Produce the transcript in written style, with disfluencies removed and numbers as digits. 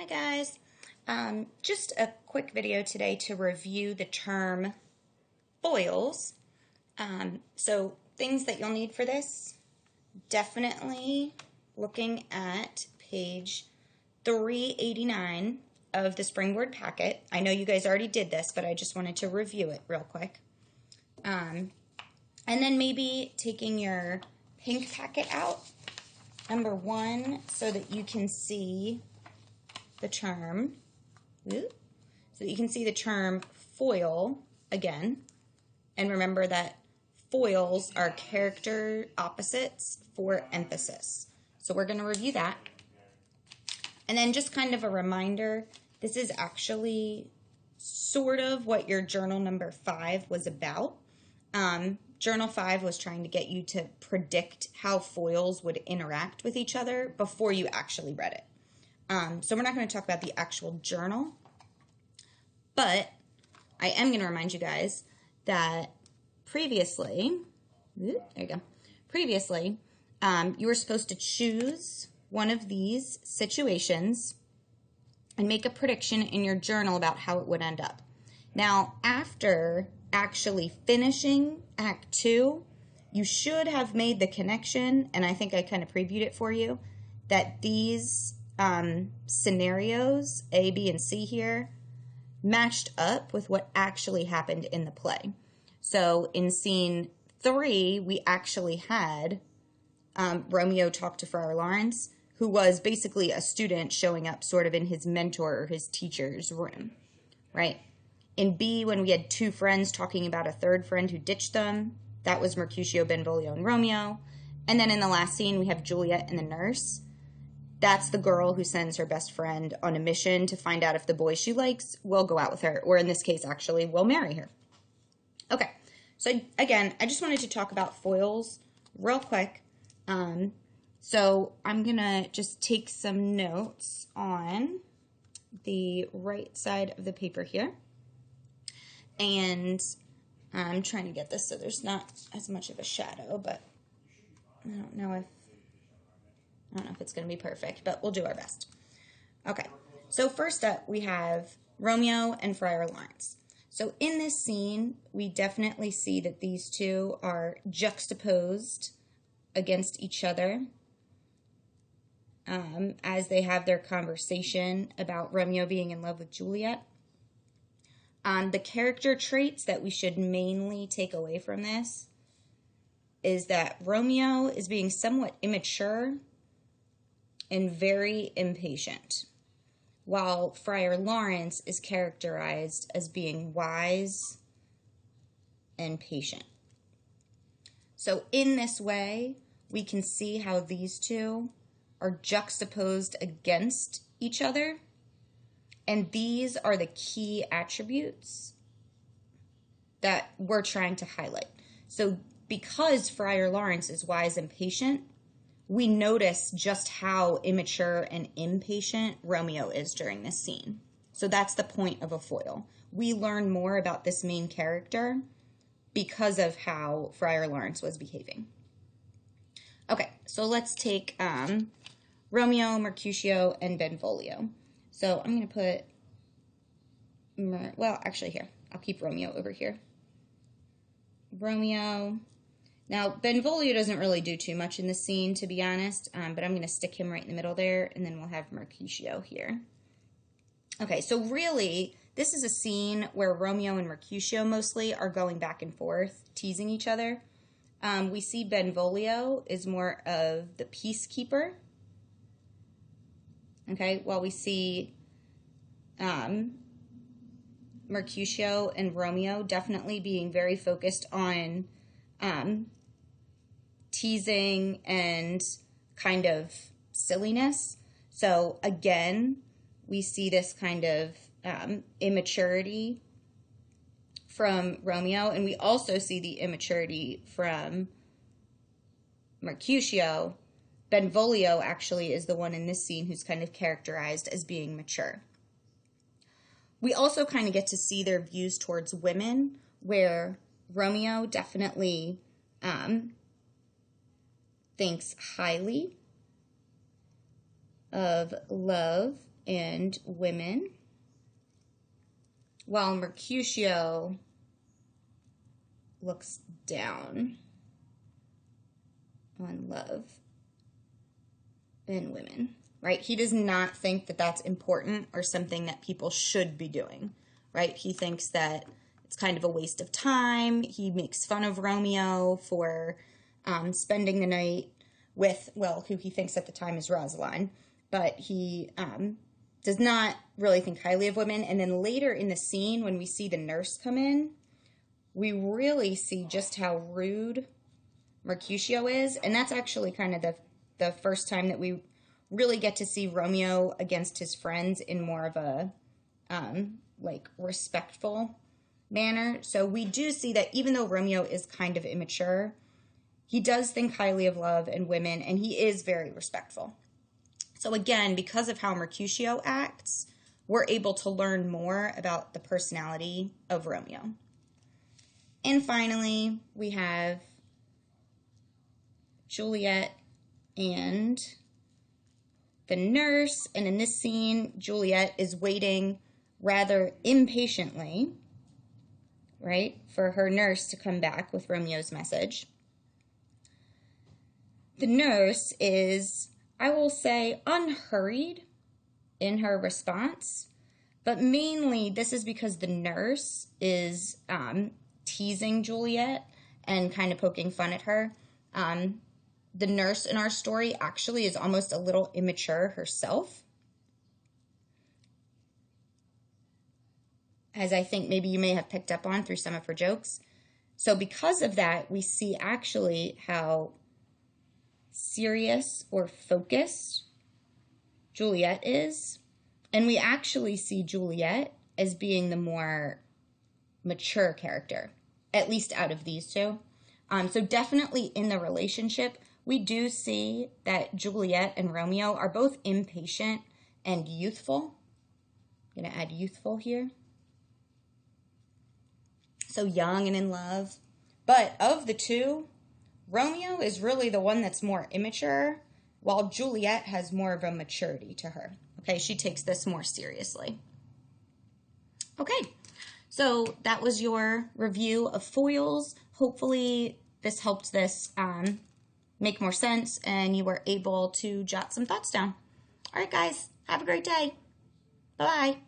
guys. Just a quick video today to review the term foils. So things that you'll need for this, definitely looking at page 389 of the Springboard packet. I know you guys already did this, but I just wanted to review it real quick. And then maybe taking your pink packet out, number one, so that you can see the term, so that you can see the term foil again. And remember that foils are character opposites for emphasis. So we're going to review that. And then just kind of a reminder, this is actually sort of what your journal number 5 was about. Journal 5 was trying to get you to predict how foils would interact with each other before you actually read it. So we're not going to talk about the actual journal, but I am going to remind you guys that previously, you were supposed to choose one of these situations and make a prediction in your journal about how it would end up. Now, after actually finishing Act 2, you should have made the connection, and I think I kind of previewed it for you, that these scenarios, A, B, and C here, matched up with what actually happened in the play. So in scene 3, we actually had Romeo talk to Friar Lawrence, who was basically a student showing up sort of in his mentor or his teacher's room, right? In B, when we had two friends talking about a third friend who ditched them, that was Mercutio, Benvolio, and Romeo. And then in the last scene, we have Juliet and the nurse. That's the girl who sends her best friend on a mission to find out if the boy she likes will go out with her, or in this case, actually, will marry her. Okay, so again, I just wanted to talk about foils real quick. So I'm going to just take some notes on the right side of the paper here. And I'm trying to get this so there's not as much of a shadow, but I don't know if it's going to be perfect, but we'll do our best. Okay, so first up we have Romeo and Friar Lawrence. So in this scene, we definitely see that these two are juxtaposed against each other as they have their conversation about Romeo being in love with Juliet. The character traits that we should mainly take away from this is that Romeo is being somewhat immature and very impatient, while Friar Lawrence is characterized as being wise and patient. So in this way, we can see how these two are juxtaposed against each other. And these are the key attributes that we're trying to highlight. So because Friar Lawrence is wise and patient, we notice just how immature and impatient Romeo is during this scene. So that's the point of a foil. We learn more about this main character because of how Friar Lawrence was behaving. Okay, so let's take Romeo, Mercutio, and Benvolio. So I'm going to put, well, actually here, I'll keep Romeo over here. Romeo. Now, Benvolio doesn't really do too much in the scene, to be honest, but I'm going to stick him right in the middle there, and then we'll have Mercutio here. Okay, so really, this is a scene where Romeo and Mercutio mostly are going back and forth, teasing each other. We see Benvolio is more of the peacekeeper. Okay, while we see Mercutio and Romeo definitely being very focused on teasing and kind of silliness. So again, we see this kind of immaturity from Romeo, and we also see the immaturity from Mercutio. Benvolio actually is the one in this scene who's kind of characterized as being mature. We also kind of get to see their views towards women, where Romeo definitely thinks highly of love and women, while Mercutio looks down on love and women, right? He does not think that that's important or something that people should be doing, right? He thinks that it's kind of a waste of time. He makes fun of Romeo for spending the night with, well, who he thinks at the time is Rosaline, but he does not really think highly of women. And then later in the scene, when we see the nurse come in, we really see just how rude Mercutio is. And that's actually kind of the first time that we really get to see Romeo against his friends in more of a like respectful manner. So we do see that even though Romeo is kind of immature, he does think highly of love and women, and he is very respectful. So again, because of how Mercutio acts, we're able to learn more about the personality of Romeo. And finally, we have Juliet and the nurse. And in this scene, Juliet is waiting rather impatiently, right, for her nurse to come back with Romeo's message. The nurse is, I will say, unhurried in her response, but mainly this is because the nurse is teasing Juliet and kind of poking fun at her. The nurse in our story actually is almost a little immature herself, as I think maybe you may have picked up on through some of her jokes. So because of that, we see actually how serious or focused Juliet is. And we actually see Juliet as being the more mature character, at least out of these two. So definitely in the relationship, we do see that Juliet and Romeo are both impatient and youthful. I'm going to add youthful here. So young and in love. But of the two, Romeo is really the one that's more immature, while Juliet has more of a maturity to her. Okay, she takes this more seriously. Okay, so that was your review of foils. Hopefully this helped this make more sense and you were able to jot some thoughts down. All right, guys, have a great day. Bye-bye.